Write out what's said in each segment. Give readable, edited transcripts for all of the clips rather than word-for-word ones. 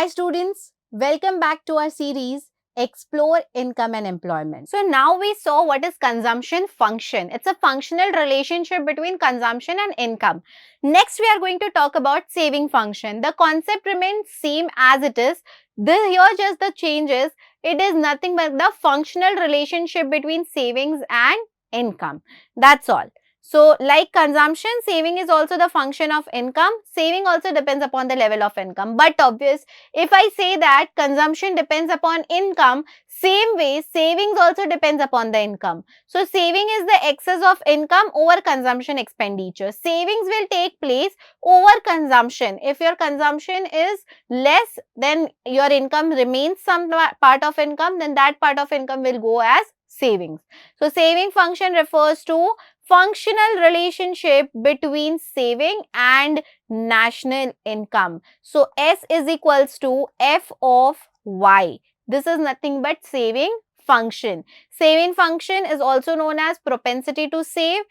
Hi students, welcome back to our series Explore Income and Employment. So now we saw what is consumption function. It's a functional relationship between consumption and income. Next we are going to talk about saving function. The concept remains same as it is. Here just the changes. It is nothing but the functional relationship between savings and income. That's all. So, like consumption, saving is also the function of income. Saving also depends upon the level of income. But obvious, if I say that consumption depends upon income, same way savings also depends upon the income. So, saving is the excess of income over consumption expenditure. Savings will take place over consumption. If your consumption is less, then your income remains some part of income, then that part of income will go as savings. So, saving function refers to functional relationship between saving and national income. So, S is equals to F of Y. This is nothing but saving function. Saving function is also known as propensity to save.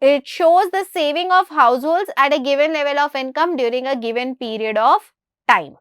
It shows the saving of households at a given level of income during a given period of time.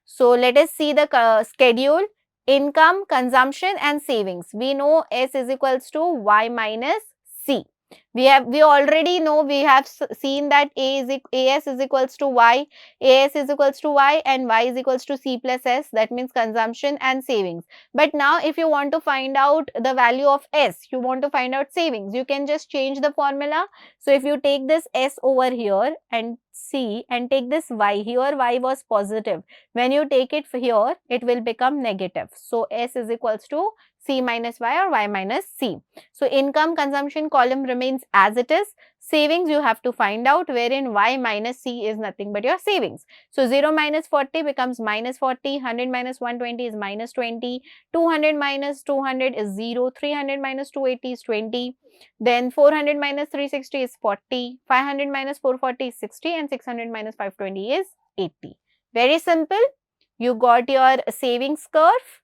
So, let us see the schedule. Income, consumption and savings. We know S is equals to Y minus C. We already know, we have seen that AS is equals to Y, AS is equals to Y and Y is equals to C plus S. That means consumption and savings. But now if you want to find out the value of S, you want to find out savings, you can just change the formula. So, if you take this S over here and C and take this Y, here Y was positive. When you take it here, it will become negative. So, S is equals to C minus Y or Y minus C. So, income consumption column remains as it is. Savings you have to find out, wherein Y minus C is nothing but your savings. So, 0 minus 40 becomes minus 40, 100 minus 120 is minus 20, 200 minus 200 is 0, 300 minus 280 is 20, then 400 minus 360 is 40, 500 minus 440 is 60 and 600 minus 520 is 80. Very simple. You got your savings curve.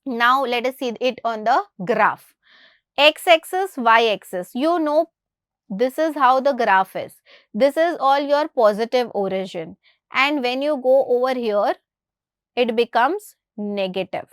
Now, let us see it on the graph. X-axis, Y-axis. You know, this is how the graph is. This is all your positive origin. And when you go over here, it becomes negative.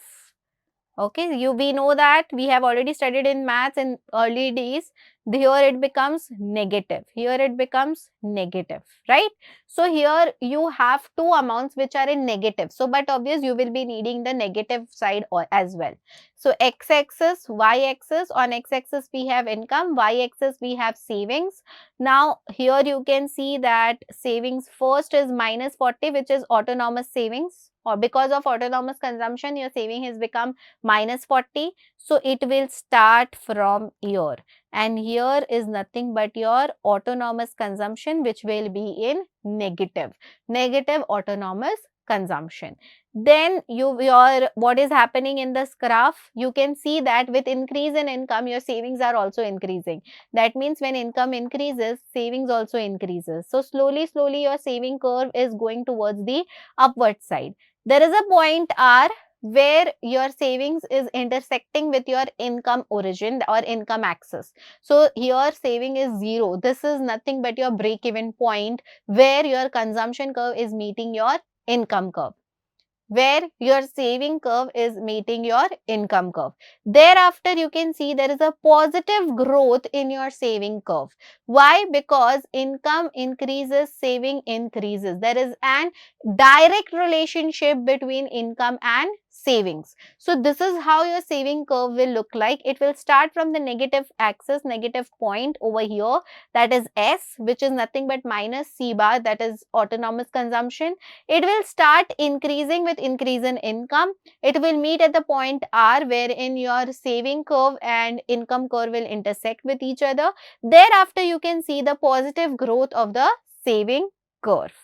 Okay, we know that we have already studied in maths in early days. Here it becomes negative. Here it becomes negative, right? So here you have two amounts which are in negative. So, but obvious you will be needing the negative side as well. So, x-axis, y-axis. On x-axis we have income, y-axis we have savings. Now, here you can see that savings first is minus 40, which is autonomous savings. Or because of autonomous consumption, your saving has become minus 40. So, it will start from here. And here is nothing but your autonomous consumption, which will be in negative autonomous consumption. Then what is happening in this graph, you can see that with increase in income, your savings are also increasing. That means when income increases, savings also increases. So, slowly your saving curve is going towards the upward side. There is a point R where your savings is intersecting with your income origin or income axis. So, here saving is 0. This is nothing but your break-even point where your consumption curve is meeting your income curve, where your saving curve is meeting your income curve. Thereafter, you can see there is a positive growth in your saving curve. Why? Because income increases, saving increases. There is an direct relationship between income and savings. So, this is how your saving curve will look like. It will start from the negative axis, negative point over here, that is S, which is nothing but minus C bar, that is autonomous consumption. It will start increasing with increase in income. It will meet at the point R, wherein your saving curve and income curve will intersect with each other. Thereafter, you can see the positive growth of the saving curve.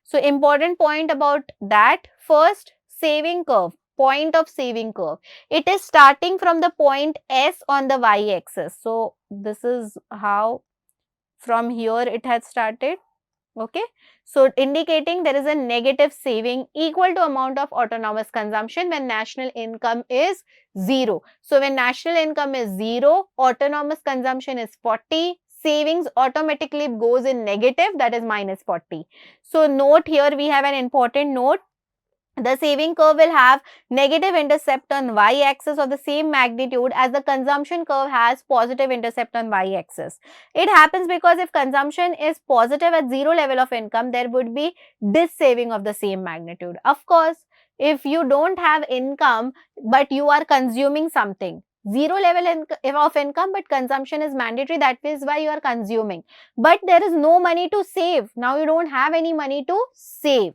So, important point about that. First, saving curve, point of saving curve. It is starting from the point S on the y-axis. So, this is how from here it has started. Okay. So, indicating there is a negative saving equal to amount of autonomous consumption when national income is 0. So, when national income is 0, autonomous consumption is 40, savings automatically goes in negative, that is minus 40. So, note here, we have an important note. The saving curve will have negative intercept on y-axis of the same magnitude as the consumption curve has positive intercept on y-axis. It happens because if consumption is positive at zero level of income, there would be dis-saving of the same magnitude. Of course, if you don't have income but you are consuming something, zero level of income but consumption is mandatory, that is why you are consuming. But there is no money to save. Now you don't have any money to save.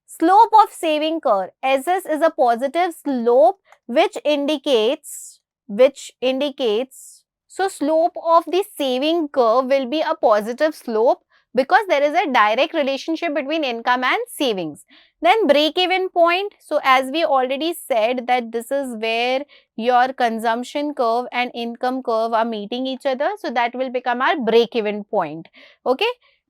Slope of saving curve. SS is a positive slope which indicates, so slope of the saving curve will be a positive slope because there is a direct relationship between income and savings. Then break-even point. So as we already said that this is where your consumption curve and income curve are meeting each other. So that will become our break-even point. Okay.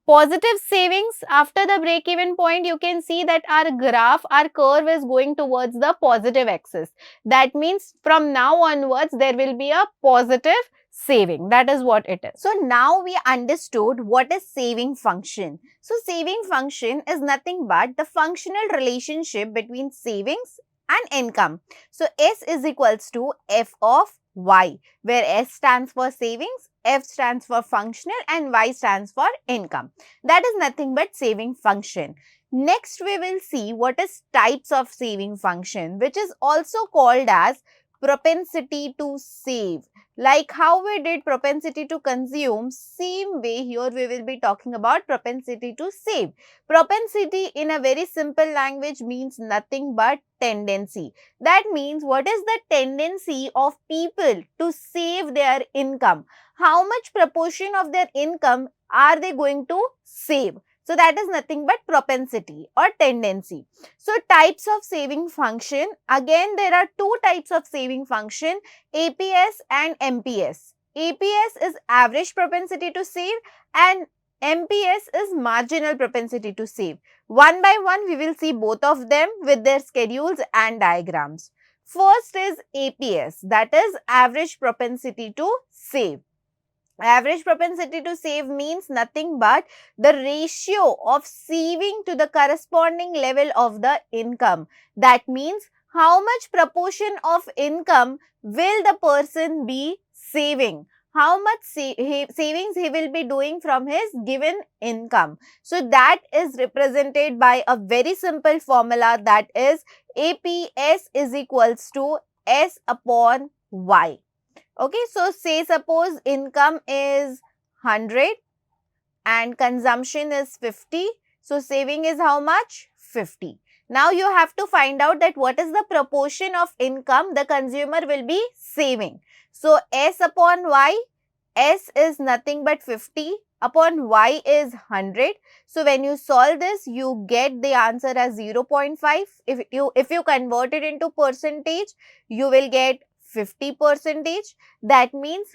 Positive savings, after the break-even point, you can see that our graph, our curve is going towards the positive axis. That means from now onwards, there will be a positive saving. That is what it is. So now we understood what is saving function. So saving function is nothing but the functional relationship between savings and income. So S is equals to F of Y, where S stands for savings, F stands for functional and Y stands for income. That is nothing but saving function. Next, we will see what is types of saving function, which is also called as propensity to save. Like how we did propensity to consume, same way here we will be talking about propensity to save. Propensity in a very simple language means nothing but tendency. That means what is the tendency of people to save their income? How much proportion of their income are they going to save? So that is nothing but propensity or tendency. So types of saving function, again there are two types of saving function, APS and MPS. APS is average propensity to save and MPS is marginal propensity to save. One by one we will see both of them with their schedules and diagrams. First is APS, that is average propensity to save. Average propensity to save means nothing but the ratio of saving to the corresponding level of the income. That means how much proportion of income will the person be saving? How much savings he will be doing from his given income. So that is represented by a very simple formula, that is APS is equals to S upon Y. Okay, so say suppose income is 100 and consumption is 50. So saving is how much? 50. Now you have to find out that what is the proportion of income the consumer will be saving. So S upon Y, S is nothing but 50 upon Y is 100. So when you solve this, you get the answer as 0.5. If you convert it into percentage, you will get 50%. That means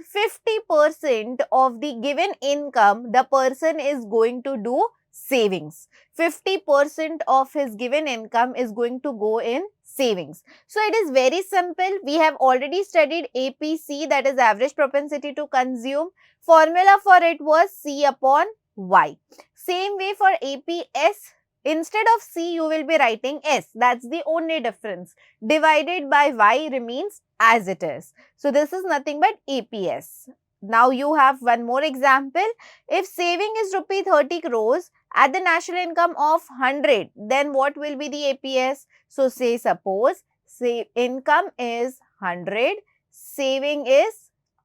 50% of the given income the person is going to do savings. 50% of his given income is going to go in savings. So it is very simple. We have already studied APC, that is average propensity to consume. Formula for it was C upon Y. Same way for APS. Instead of C, you will be writing S. That's the only difference. Divided by Y remains as it is. So this is nothing but APS. Now you have one more example. If saving is rupee 30 crores at the national income of 100, then what will be the APS? So say suppose income is 100, saving is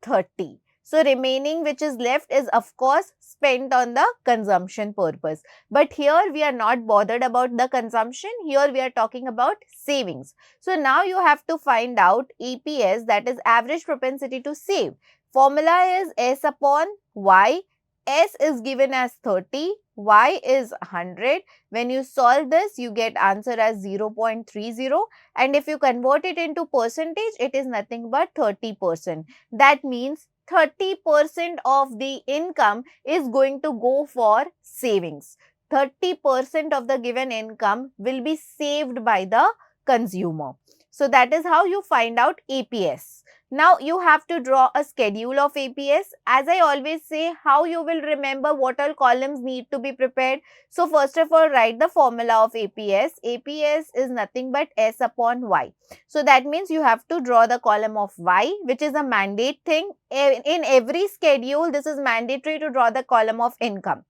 30. So remaining which is left is of course spent on the consumption purpose. But here we are not bothered about the consumption. Here we are talking about savings. So now you have to find out APS, that is average propensity to save. Formula is S upon Y. S is given as 30, Y is 100. When you solve this, you get answer as 0.30, and if you convert it into percentage, it is nothing but 30%. That means 30% of the income is going to go for savings. 30% of the given income will be saved by the consumer. So that is how you find out APS. Now you have to draw a schedule of APS. As I always say, how you will remember what all columns need to be prepared. So first of all, write the formula of APS. APS is nothing but S upon Y. So that means you have to draw the column of Y, which is a mandate thing. In every schedule, this is mandatory to draw the column of income.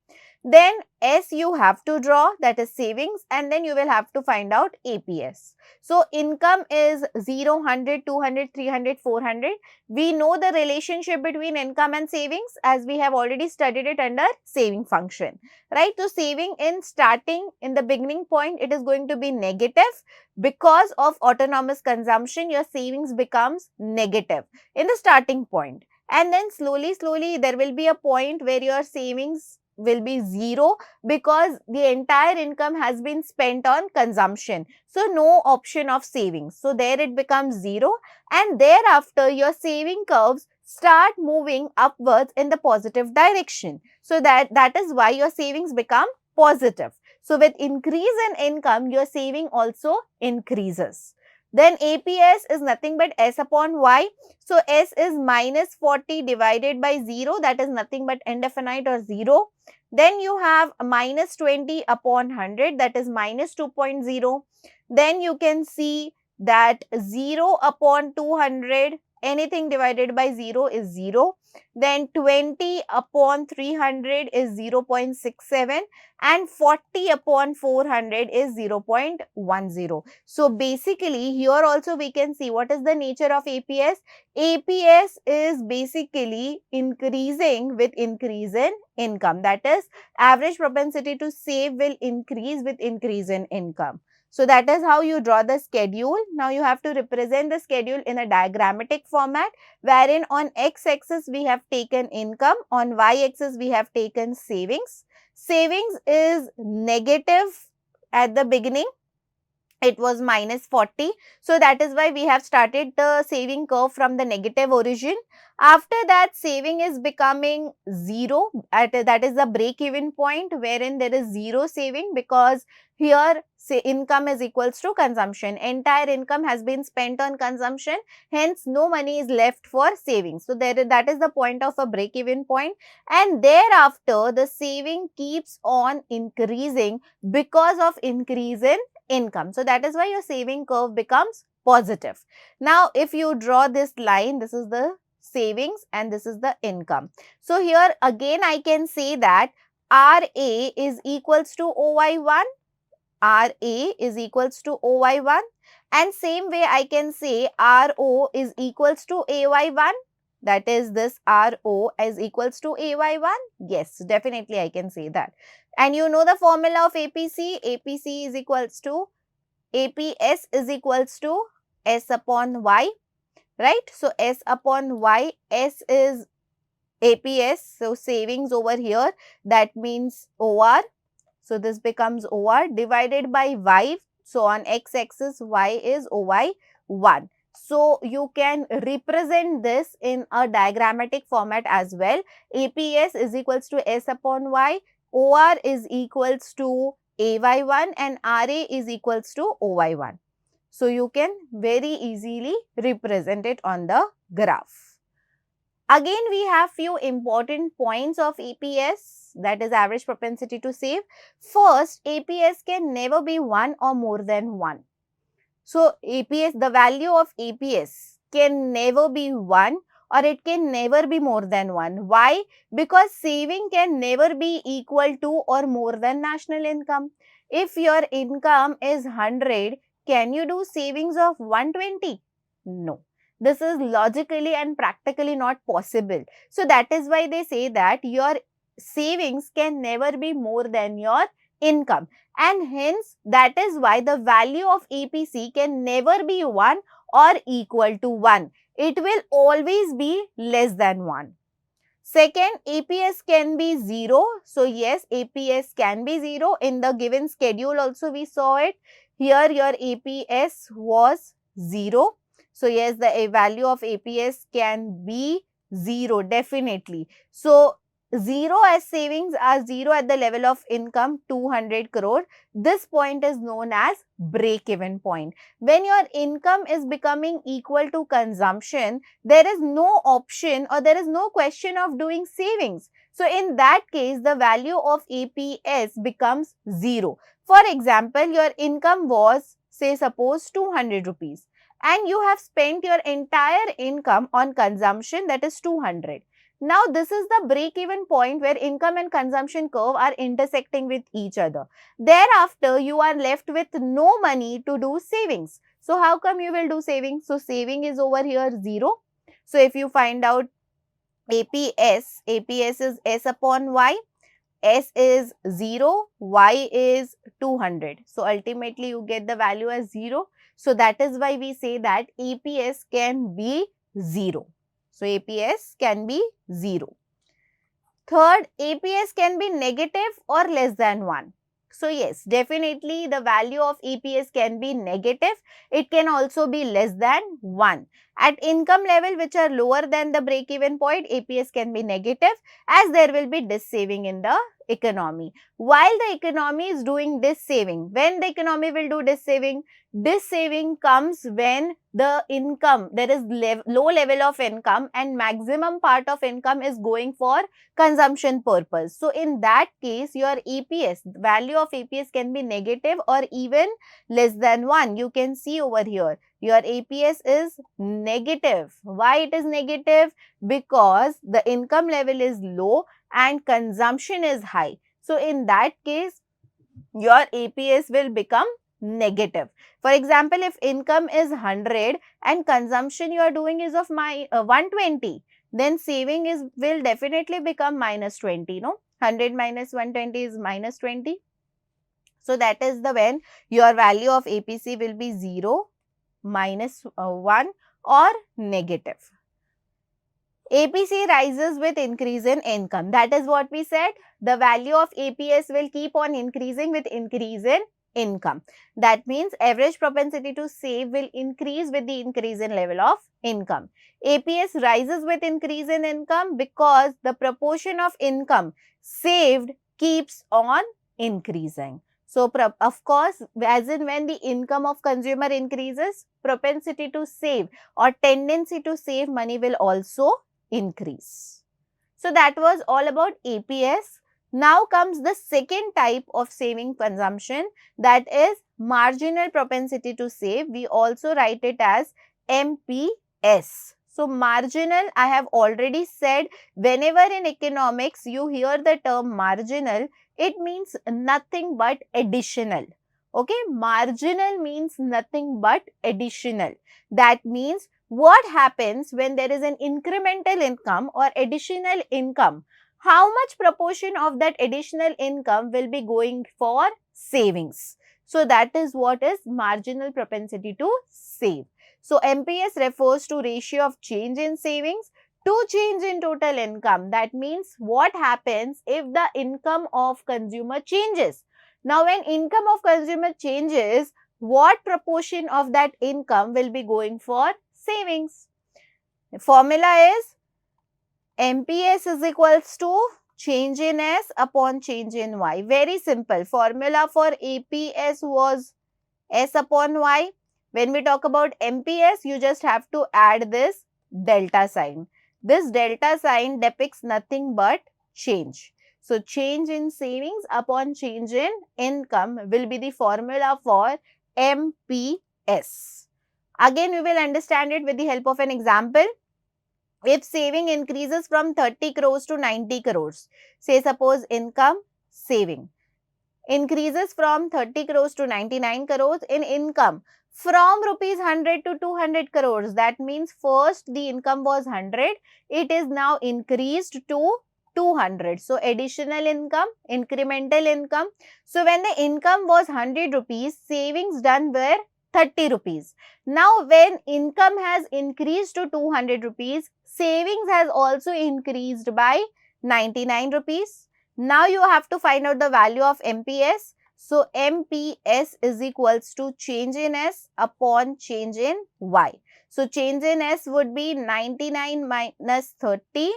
Then S you have to draw, that is savings, and then you will have to find out APS. So income is 0, 100, 200, 300, 400. We know the relationship between income and savings as we have already studied it under saving function, right? So saving in starting, in the beginning point, it is going to be negative. Because of autonomous consumption, your savings becomes negative in the starting point. And then slowly there will be a point where your savings will be zero because the entire income has been spent on consumption. So no option of savings. So there it becomes zero, and thereafter your saving curves start moving upwards in the positive direction. So that is why your savings become positive. So with increase in income, your saving also increases. Then APS is nothing but S upon Y. So S is minus 40 divided by 0, that is nothing but indefinite or 0. Then you have minus 20 upon 100, that is minus 2.0. Then you can see that 0 upon 200, anything divided by 0 is 0. Then 20 upon 300 is 0.67 and 40 upon 400 is 0.10. So basically here also we can see what is the nature of APS. APS is basically increasing with increase in income. That is, average propensity to save will increase with increase in income. So that is how you draw the schedule. Now you have to represent the schedule in a diagrammatic format, wherein on x-axis we have taken income, on y-axis we have taken savings. Savings is negative at the beginning. It was minus 40. So that is why we have started the saving curve from the negative origin. After that, saving is becoming zero. That is the break-even point wherein there is zero saving, because here say income is equals to consumption. Entire income has been spent on consumption. Hence, no money is left for savings. So that is the point of a break-even point. And thereafter, the saving keeps on increasing because of increase in income. So that is why your saving curve becomes positive. Now, if you draw this line, this is the savings and this is the income. So here again I can say that RA is equals to OY1, RA is equals to OY1, and same way I can say RO is equals to AY1. That is, this RO is equals to AY1. Yes, definitely I can say that. And you know the formula of APC. APC is equals to, APS is equals to S upon Y, right? So S upon Y, S is APS. So savings over here, that means OR. So this becomes OR divided by Y. So on x-axis, Y is OY1. So you can represent this in a diagrammatic format as well. APS is equals to S upon Y, OR is equals to AY1 and RA is equals to OY1. So you can very easily represent it on the graph. Again, we have few important points of APS, that is average propensity to save. First, APS can never be 1 or more than 1. So APS, the value of APS can never be 1 or it can never be more than 1. Why? Because saving can never be equal to or more than national income. If your income is 100, can you do savings of 120? No. This is logically and practically not possible. So that is why they say that your savings can never be more than your income. And hence, that is why the value of APC can never be 1 or equal to 1. It will always be less than 1. Second, APS can be 0. So yes, APS can be 0. In the given schedule also we saw it. Here your APS was 0. So yes, the value of APS can be 0 definitely. So 0 as savings are 0 at the level of income 200 crore. This point is known as break-even point. When your income is becoming equal to consumption, there is no option or there is no question of doing savings. So in that case, the value of APS becomes 0. For example, your income was, say suppose 200 rupees and you have spent your entire income on consumption, that is 200. Now, this is the break-even point where income and consumption curve are intersecting with each other. Thereafter, you are left with no money to do savings. So, how come you will do savings? So, saving is over here 0. So, if you find out APS is S upon Y. S is 0, Y is 200. So, ultimately you get the value as 0. So, that is why we say that APS can be 0. So, APS can be 0. Third, APS can be negative or less than 1. So, yes, definitely the value of APS can be negative. It can also be less than 1. At income level which are lower than the break-even point, APS can be negative as there will be dis-saving in the economy. While the economy is doing dis-saving, when the economy will do dis-saving? Dis-saving comes when the income, there is low level of income and maximum part of income is going for consumption purpose. So, in that case, your APS, value of APS can be negative or even less than 1. You can see over here, your APS is negative. Why it is negative? Because the income level is low and consumption is high. So, in that case, your APS will become negative. For example, if income is 100 and consumption you are doing is of 120, then saving will definitely become minus 20, no? 100 minus 120 is minus 20. So, that is the when your value of APC will be 0, minus 1 or negative. APC rises with increase in income. That is what we said. The value of APS will keep on increasing with increase in income. That means average propensity to save will increase with the increase in level of income. APS rises with increase in income because the proportion of income saved keeps on increasing. So, of course, as in when the income of consumer increases, propensity to save or tendency to save money will also increase. So, that was all about APS. Now comes the second type of saving consumption, that is marginal propensity to save. We also write it as MPS. So, marginal, I have already said, whenever in economics you hear the term marginal, it means nothing but additional. Okay, marginal means nothing but additional. That means what happens when there is an incremental income or additional income? How much proportion of that additional income will be going for savings? So, that is what is marginal propensity to save. So, MPS refers to ratio of change in savings to change in total income. That means what happens if the income of consumer changes. Now, when income of consumer changes, what proportion of that income will be going for savings? The formula is MPS is equals to change in S upon change in Y. Very simple. Formula for APS was S upon Y. When we talk about MPS, you just have to add this delta sign. This delta sign depicts nothing but change. So, change in savings upon change in income will be the formula for MPS. Again, we will understand it with the help of an example. If saving increases from 30 crores to 90 crores, say suppose income saving increases from 30 crores to 99 crores in income from rupees 100 to 200 crores. That means first the income was 100, it is now increased to 200. So, additional income, incremental income. So, when the income was 100 rupees, savings done were 30 rupees. Now, when income has increased to 200 rupees, savings has also increased by 99 rupees. Now, you have to find out the value of MPS. So, MPS is equals to change in S upon change in Y. So, change in S would be 99 minus 30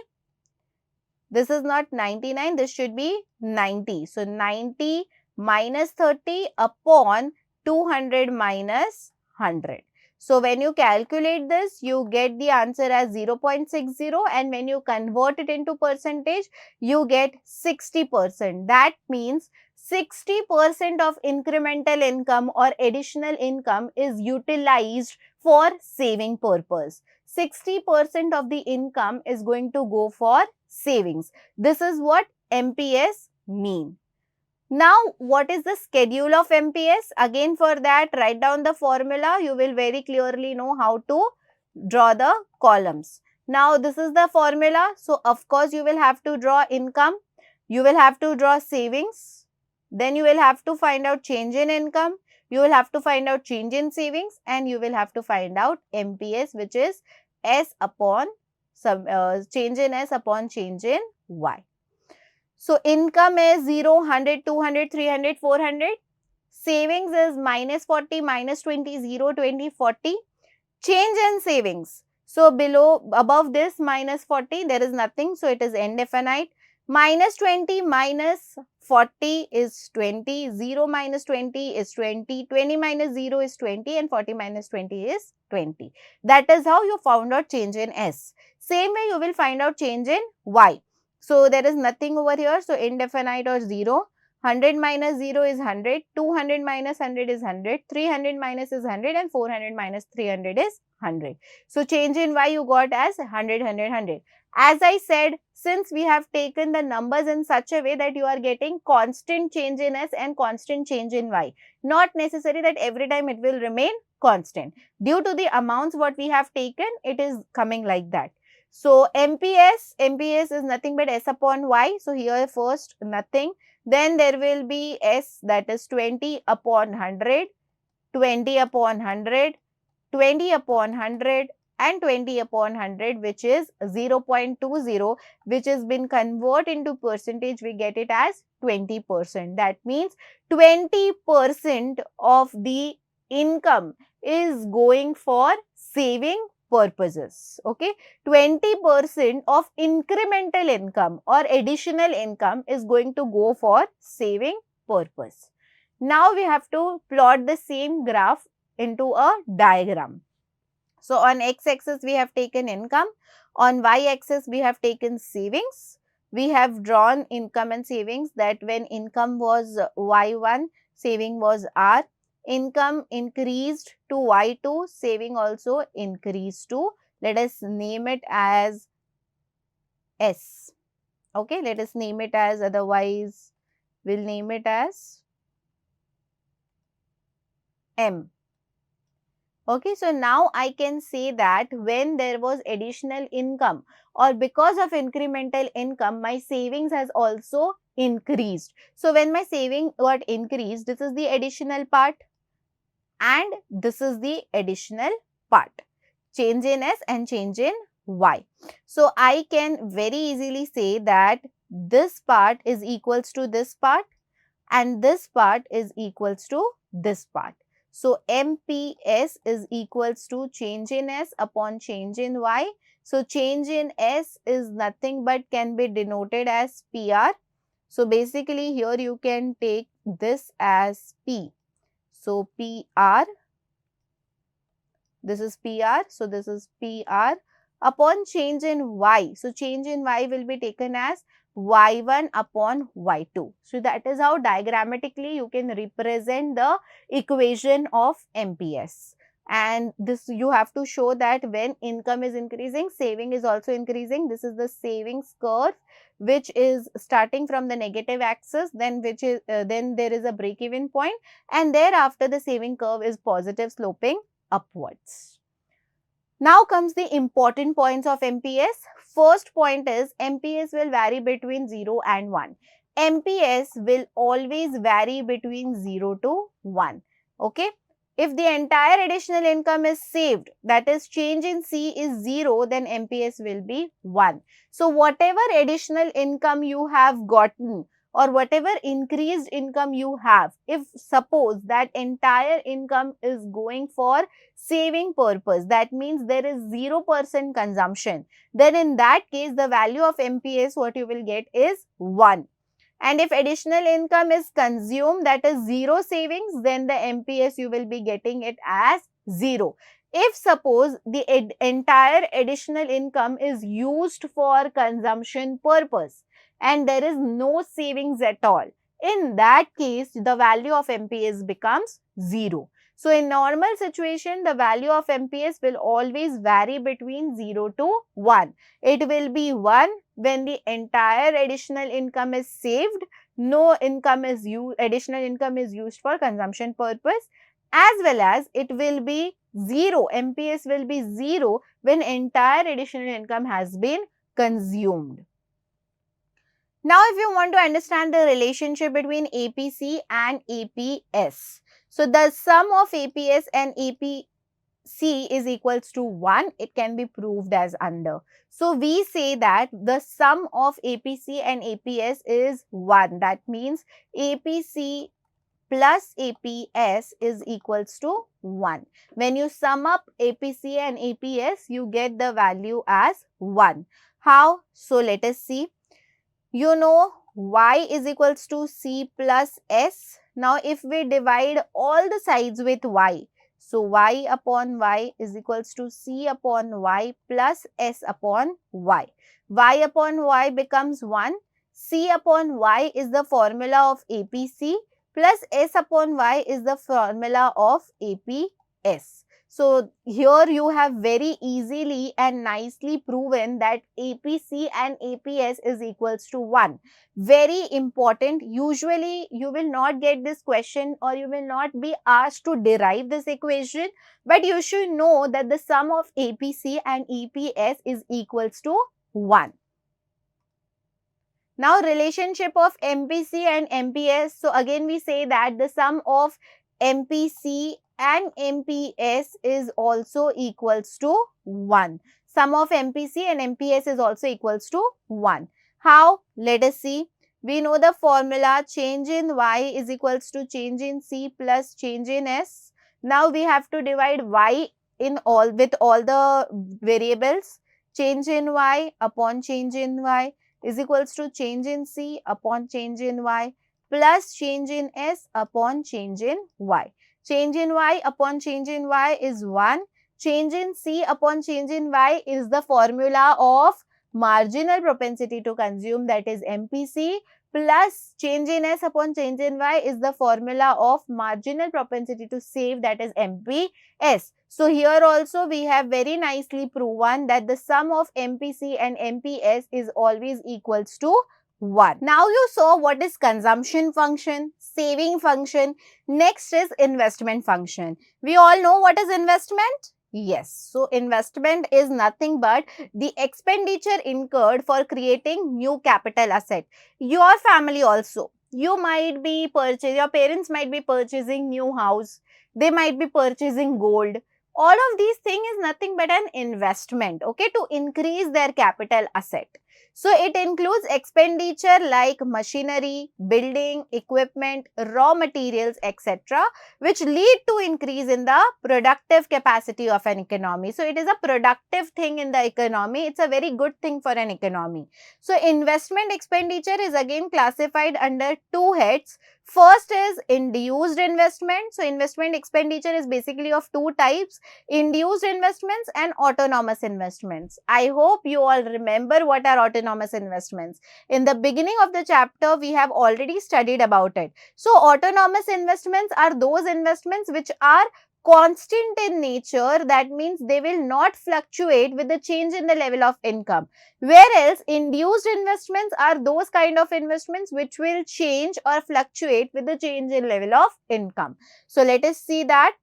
This is not 99, this should be 90. So 90 minus 30 upon 200 minus 100. So when you calculate this, you get the answer as 0.60, and when you convert it into percentage, you get 60%. That means 60% of incremental income or additional income is utilized for saving purpose. 60% of the income is going to go for savings. This is what MPS mean. Now, what is the schedule of MPS? Again, for that, write down the formula. You will very clearly know how to draw the columns. Now, this is the formula. So, of course, you will have to draw income. You will have to draw savings. Then you will have to find out change in income. You will have to find out change in savings, and you will have to find out MPS, which is S upon change in S upon change in Y. So, income is 0, 100, 200, 300, 400. Savings is minus 40, minus 20, 0, 20, 40. Change in savings. So, above this minus 40, there is nothing. So, it is indefinite. Minus 20 minus 40 is 20. 0 minus 20 is 20. 20 minus 0 is 20, and 40 minus 20 is 20. That is how you found out change in S. Same way, you will find out change in Y. So, there is nothing over here. So, indefinite or 0. 100 minus 0 is 100, 200 minus 100 is 100, 300 minus is 100, and 400 minus 300 is 100. So, change in Y you got as 100, 100, 100. As I said, since we have taken the numbers in such a way that you are getting constant change in S and constant change in Y, not necessary that every time it will remain constant. Due to the amounts what we have taken, it is coming like that. So, MPS is nothing but S upon Y. So, here first nothing. Then there will be S, that is 20 upon 100, 20 upon 100, 20 upon 100 and 20 upon 100, which is 0.20, which has been converted into percentage. We get it as 20%. That means 20% of the income is going for saving purposes. Okay, 20% of incremental income or additional income is going to go for saving purpose. Now we have to plot the same graph into a diagram. So, on x-axis we have taken income, on y-axis we have taken savings. We have drawn income and savings, that when income was y1, saving was r. Income increased to y2, saving also increased to, let us name it as S. Okay, let us name it as, otherwise we will name it as M. Okay, so now I can say that when there was additional income or because of incremental income, my savings has also increased. So, when my saving got increased, this is the additional part and this is the additional part. Change in S and change in Y. So, I can very easily say that this part is equals to this part and this part is equals to this part. So, MPS is equals to change in S upon change in Y. So, change in S is nothing but can be denoted as PR. So, basically here you can take this as P. So, PR, this is PR. So, this is PR upon change in Y. So, change in Y will be taken as y1 upon y2. So, that is how diagrammatically you can represent the equation of MPS. And this you have to show that when income is increasing, saving is also increasing. This is the savings curve, which is starting from the negative axis, then there is a break-even point, and thereafter the saving curve is positive sloping upwards. Now comes the important points of MPS. First point is MPS will vary between 0 and 1. MPS will always vary between 0 to 1. Okay. If the entire additional income is saved, that is change in C is 0, then MPS will be 1. So, whatever additional income you have gotten or whatever increased income you have, if suppose that entire income is going for saving purpose, that means there is 0% consumption, then in that case the value of MPS what you will get is 1. And if additional income is consumed, that is 0 savings, then the MPS you will be getting it as 0. If suppose the entire additional income is used for consumption purpose and there is no savings at all, in that case the value of MPS becomes 0. So in normal situation, the value of MPS will always vary between 0 to 1. It will be 1 when the entire additional income is saved, no income is additional income is used for consumption purpose, as well as it will be 0, MPS will be 0 when entire additional income has been consumed. Now, if you want to understand the relationship between APC and APS, so the sum of APS and APC is equals to 1, it can be proved as under. So, we say that the sum of APC and APS is 1. That means APC plus APS is equals to 1. When you sum up APC and APS, you get the value as 1. How? So, let us see. You know y is equals to c plus s. Now, if we divide all the sides with y, so y upon y is equals to c upon y plus s upon y. Y upon y becomes 1. C upon y is the formula of APC plus s upon y is the formula of APS. So, here you have very easily and nicely proven that APC and APS is equals to 1. Very important. Usually, you will not get this question or you will not be asked to derive this equation, but you should know that the sum of APC and APS is equals to 1. Now, relationship of MPC and MPS. So, again we say that the sum of MPC and MPS is also equals to 1. Sum of MPC and MPS is also equals to 1. How? Let us see. We know the formula, change in y is equals to change in c plus change in s. Now, we have to divide y in all with all the variables. Change in y upon change in y is equals to change in c upon change in y plus change in s upon change in y. Change in y upon change in y is 1. Change in c upon change in y is the formula of marginal propensity to consume, that is MPC, plus change in s upon change in y is the formula of marginal propensity to save, that is MPS. So, here also we have very nicely proven that the sum of MPC and MPS is always equals to 1. Now, you saw what is consumption function, saving function. Next is investment function. We all know what is investment? Yes. So, investment is nothing but the expenditure incurred for creating new capital asset. Your family also, you might be purchasing, your parents might be purchasing new house, they might be purchasing gold. All of these things is nothing but an investment, okay, to increase their capital asset. So, it includes expenditure like machinery, building, equipment, raw materials, etc., which lead to increase in the productive capacity of an economy. So, it is a productive thing in the economy. It's a very good thing for an economy. So, investment expenditure is again classified under two heads. First is induced investment. So, investment expenditure is basically of two types, induced investments and autonomous investments. I hope you all remember what are autonomous investments. In the beginning of the chapter, we have already studied about it. So, autonomous investments are those investments which are constant in nature, that means they will not fluctuate with the change in the level of income. Whereas, induced investments are those kind of investments which will change or fluctuate with the change in level of income. So, let us see that.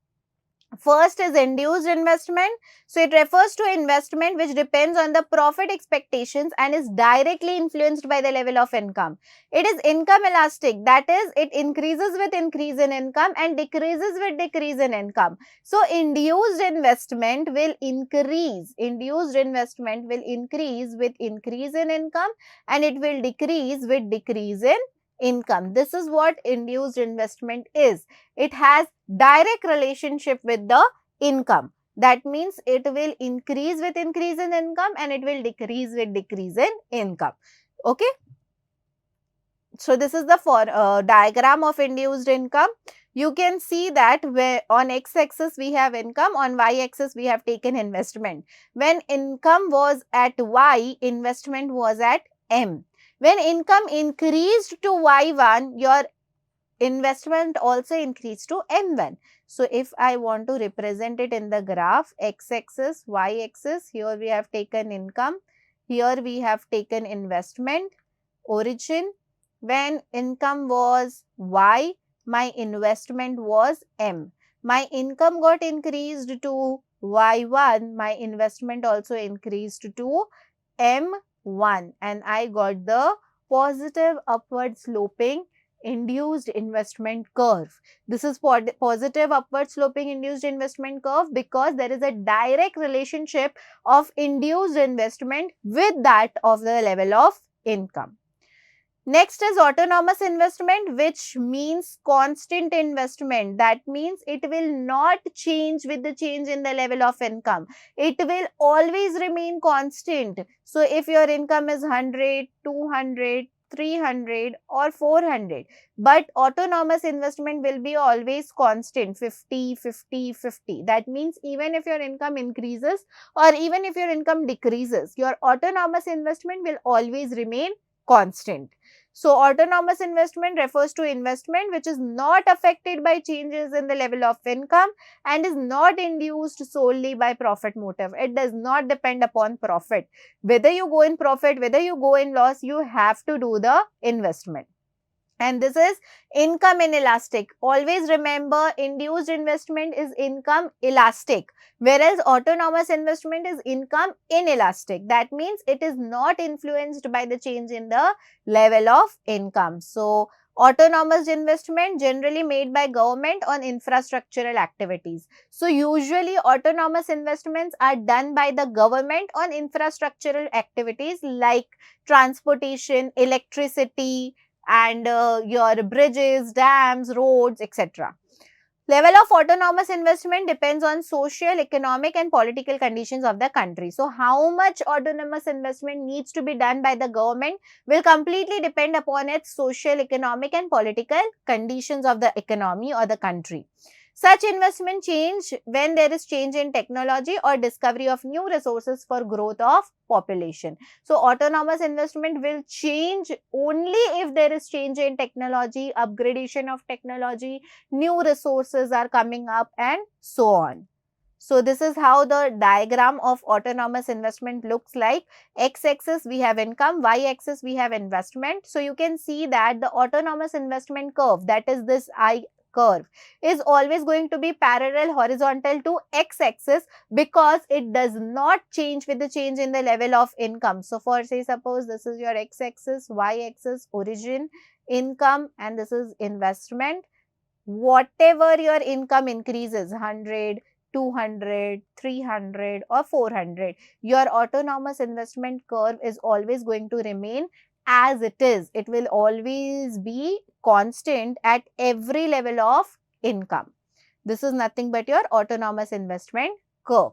First is induced investment. So, it refers to investment which depends on the profit expectations and is directly influenced by the level of income. It is income elastic, that is, it increases with increase in income and decreases with decrease in income. So, induced investment will increase. Induced investment will increase with increase in income and it will decrease with decrease in income. This is what induced investment is. It has direct relationship with the income. That means it will increase with increase in income and it will decrease with decrease in income. Okay. So this is the diagram of induced income. You can see that where on x-axis we have income, on y-axis we have taken investment. When income was at y, investment was at m. When income increased to y1, your investment also increased to m1. So if I want to represent it in the graph, x-axis, y-axis, here we have taken income, here we have taken investment, origin. When income was y, my investment was m. My income got increased to y1, my investment also increased to m1, and I got the positive upward sloping induced investment curve. This is positive upward sloping induced investment curve because there is a direct relationship of induced investment with that of the level of income. Next is autonomous investment, which means constant investment. That means it will not change with the change in the level of income. It will always remain constant. So if your income is 100, 200, 300 or 400, but autonomous investment will be always constant, 50, 50, 50. That means even if your income increases or even if your income decreases, your autonomous investment will always remain constant. So autonomous investment refers to investment which is not affected by changes in the level of income and is not induced solely by profit motive. It does not depend upon profit. Whether you go in profit, whether you go in loss, you have to do the investment. And this is income inelastic. Always remember, induced investment is income elastic, whereas autonomous investment is income inelastic. That means it is not influenced by the change in the level of income. So, autonomous investment generally made by government on infrastructural activities. So, usually autonomous investments are done by the government on infrastructural activities like transportation, electricity, and your bridges, dams, roads, etc. Level of autonomous investment depends on social, economic and political conditions of the country. So, how much autonomous investment needs to be done by the government will completely depend upon its social, economic and political conditions of the economy or the country. Such investment change when there is change in technology or discovery of new resources for growth of population. So, autonomous investment will change only if there is change in technology, upgradation of technology, new resources are coming up and so on. So, this is how the diagram of autonomous investment looks like. X-axis we have income, y-axis we have investment. So, you can see that the autonomous investment curve, that is this I curve, is always going to be parallel horizontal to x-axis because it does not change with the change in the level of income. So, for say suppose this is your x-axis, y-axis, origin, income and this is investment. Whatever your income increases, 100, 200, 300 or 400, your autonomous investment curve is always going to remain as it is. It will always be constant at every level of income. This is nothing but your autonomous investment curve.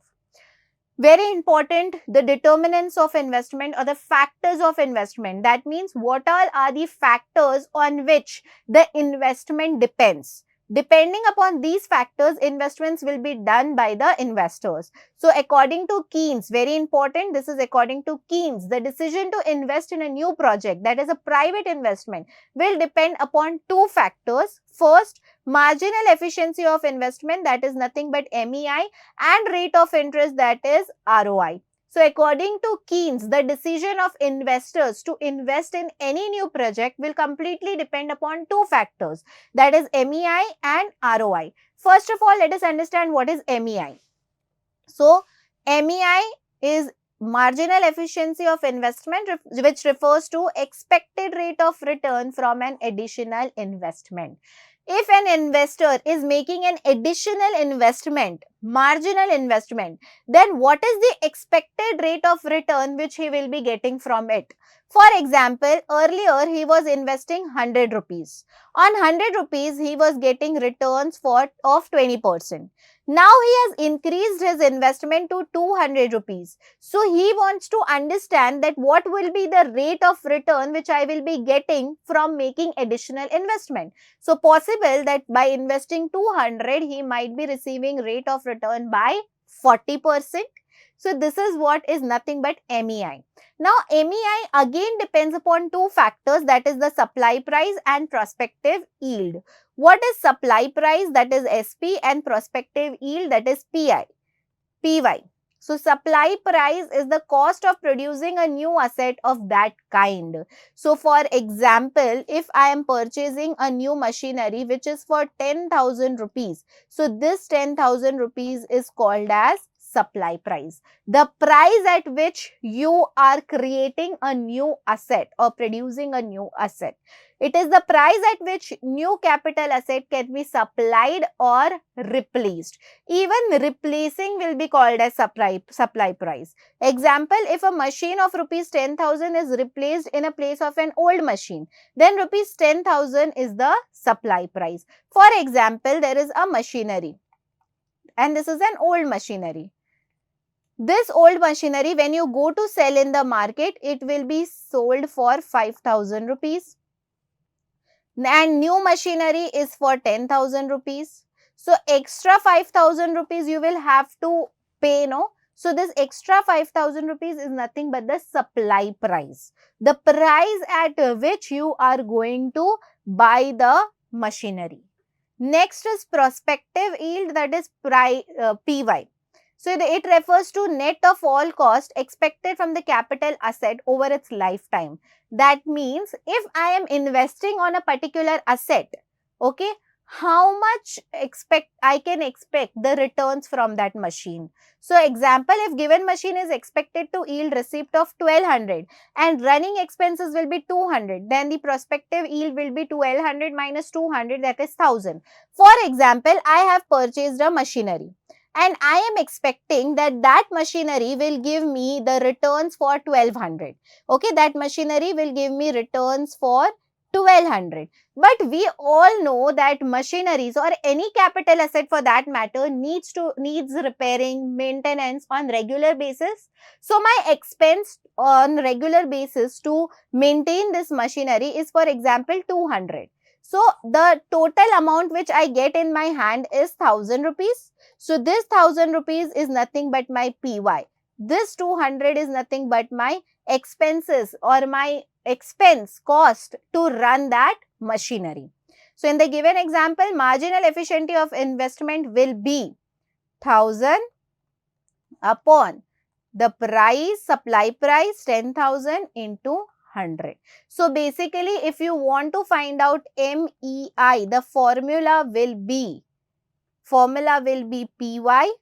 Very important, the determinants of investment or the factors of investment. That means what all are the factors on which the investment depends. Depending upon these factors, investments will be done by the investors. So, according to Keynes, very important, this is according to Keynes, the decision to invest in a new project, that is a private investment, will depend upon two factors. First, marginal efficiency of investment, that is nothing but MEI, and rate of interest, that is ROI. So, according to Keynes, the decision of investors to invest in any new project will completely depend upon two factors, that is MEI and ROI. First of all, let us understand what is MEI. So, MEI is marginal efficiency of investment, which refers to expected rate of return from an additional investment. if an investor is making an additional investment, marginal investment, then what is the expected rate of return which he will be getting from it? For example, earlier he was investing 100 rupees. On 100 rupees, he was getting returns of 20%. Now he has increased his investment to 200 rupees. So he wants to understand that what will be the rate of return which I will be getting from making additional investment. So possible that by investing 200, he might be receiving rate of return by 40%. So this is what is nothing but MEI. Now MEI again depends upon two factors, that is the supply price and prospective yield. What is supply price, that is SP, and prospective yield, that is PY. So supply price is the cost of producing a new asset of that kind. So for example, if I am purchasing a new machinery which is for 10,000 rupees, so this 10,000 rupees is called as supply price. The price at which you are creating a new asset or producing a new asset. It is the price at which new capital asset can be supplied or replaced. Even replacing will be called as supply price. Example, if a machine of rupees 10,000 is replaced in a place of an old machine, then rupees 10,000 is the supply price. For example, there is a machinery and this is an old machinery. This old machinery, when you go to sell in the market, it will be sold for 5,000 rupees. And new machinery is for 10,000 rupees. So extra 5,000 rupees you will have to pay, no? So this extra 5,000 rupees is nothing but the supply price. The price at which you are going to buy the machinery. Next is prospective yield, that is PY. So it refers to net of all cost expected from the capital asset over its lifetime. That means if I am investing on a particular asset, okay, how much I can expect the returns from that machine. So example, if given machine is expected to yield receipt of 1200 and running expenses will be 200, then the prospective yield will be 1200 minus 200, that is 1000. For example, I have purchased a machinery and I am expecting that that machinery will give me the returns for 1200. Okay, that machinery will give me returns for 1200. But we all know that machineries or any capital asset for that matter needs repairing, maintenance on regular basis. So my expense on regular basis to maintain this machinery is, for example, 200. So the total amount which I get in my hand is 1000 rupees. So this 1000 rupees is nothing but my PY. This 200 is nothing but my expenses or my expense cost to run that machinery. So in the given example, marginal efficiency of investment will be 1000 upon the price, supply price 10,000 into 100. So basically, if you want to find out MEI, the formula will be PY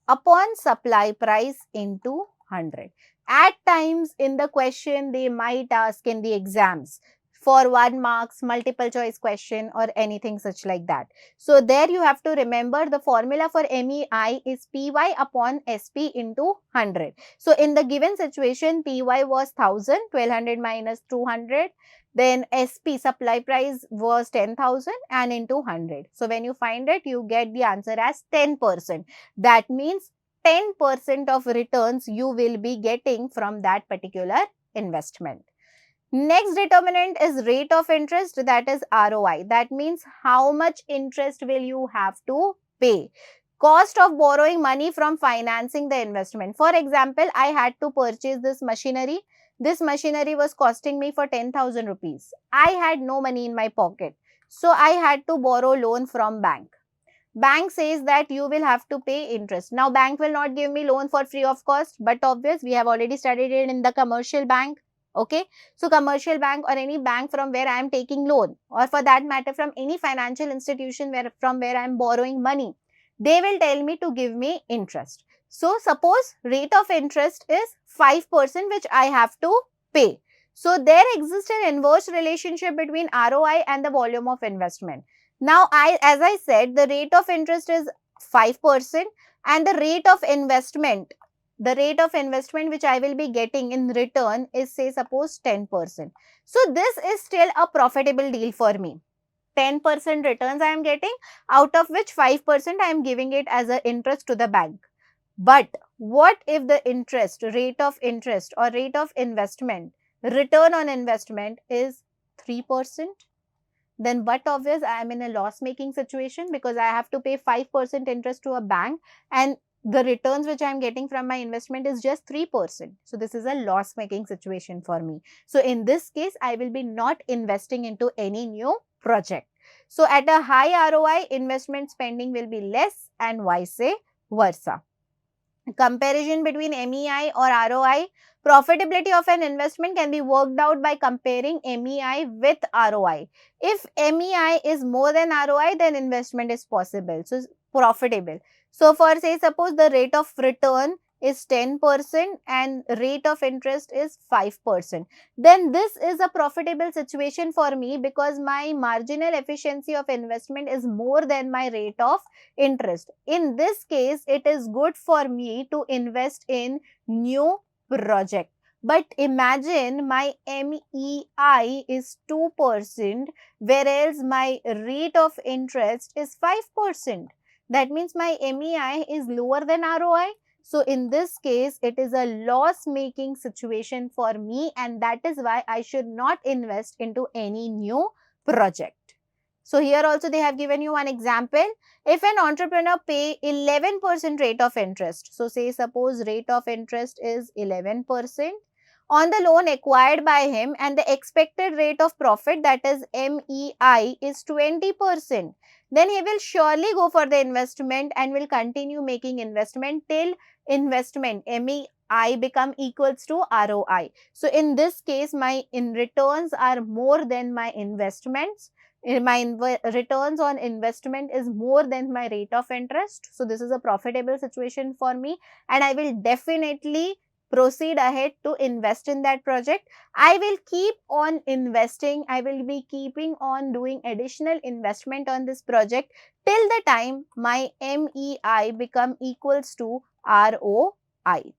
upon supply price into 100. At times in the question, they might ask in the exams for 1 marks, multiple choice question or anything such like that. So there you have to remember the formula for MEI is PY upon SP into 100. So in the given situation, PY was 1000, 1200 minus 200. Then SP, supply price, was 10,000 and into 100. So when you find it, you get the answer as 10%. That means 10% of returns you will be getting from that particular investment. Next determinant is rate of interest, that is ROI. That means how much interest will you have to pay. Cost of borrowing money from financing the investment. For example, I had to purchase this machinery. This machinery was costing me for 10,000 rupees. I had no money in my pocket. So I had to borrow loan from bank. Bank says that you will have to pay interest. Now bank will not give me loan for free of cost, but obvious we have already studied it in the commercial bank. Okay, so commercial bank or any bank from where I am taking loan, or for that matter from any financial institution from where I am borrowing money, they will tell me to give me interest. So suppose rate of interest is 5% which I have to pay. So there exists an inverse relationship between ROI and the volume of investment. Now, as I said, the rate of interest is 5% and the rate of investment which I will be getting in return is, say, suppose 10%. So, this is still a profitable deal for me. 10% returns I am getting, out of which 5% I am giving it as an interest to the bank. But what if the rate of interest or rate of investment, return on investment is 3%? Then but obvious I am in a loss making situation, because I have to pay 5% interest to a bank and the returns which I am getting from my investment is just 3%. So, this is a loss making situation for me. So, in this case, I will be not investing into any new project. So, at a high ROI, investment spending will be less and vice versa. Comparison between MEI or ROI. Profitability of an investment can be worked out by comparing MEI with ROI. If MEI is more than ROI, then investment is possible. So, profitable. So, for say suppose the rate of return is 10% and rate of interest is 5%. Then this is a profitable situation for me, because my marginal efficiency of investment is more than my rate of interest. In this case, it is good for me to invest in new project. But imagine my MEI is 2%, whereas my rate of interest is 5%. That means my MEI is lower than ROI. So, in this case, it is a loss-making situation for me, and that is why I should not invest into any new project. So, here also they have given you one example. If an entrepreneur pay 11% rate of interest, so say suppose rate of interest is 11% on the loan acquired by him, and the expected rate of profit, that is MEI, is 20%. Then he will surely go for the investment and will continue making investment till investment MEI become equals to ROI. So, in this case, my returns are more than my investments. My returns on investment is more than my rate of interest. So, this is a profitable situation for me, and I will definitely proceed ahead to invest in that project. I will keep on investing. I will be keeping on doing additional investment on this project till the time my MEI become equals to ROI.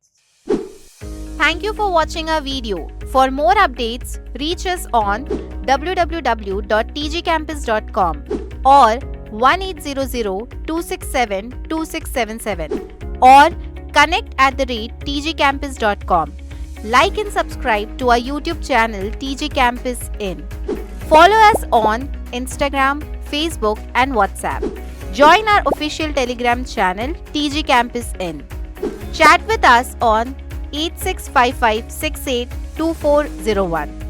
Thank you for watching our video. For more updates, reach us on www.tgcampus.com or 1800-267-2677 or connect@tgcampus.com. Like and subscribe to our YouTube channel TG Campus In. Follow us on Instagram, Facebook and WhatsApp. Join our official Telegram channel TG Campus In. Chat with us on 8655682401.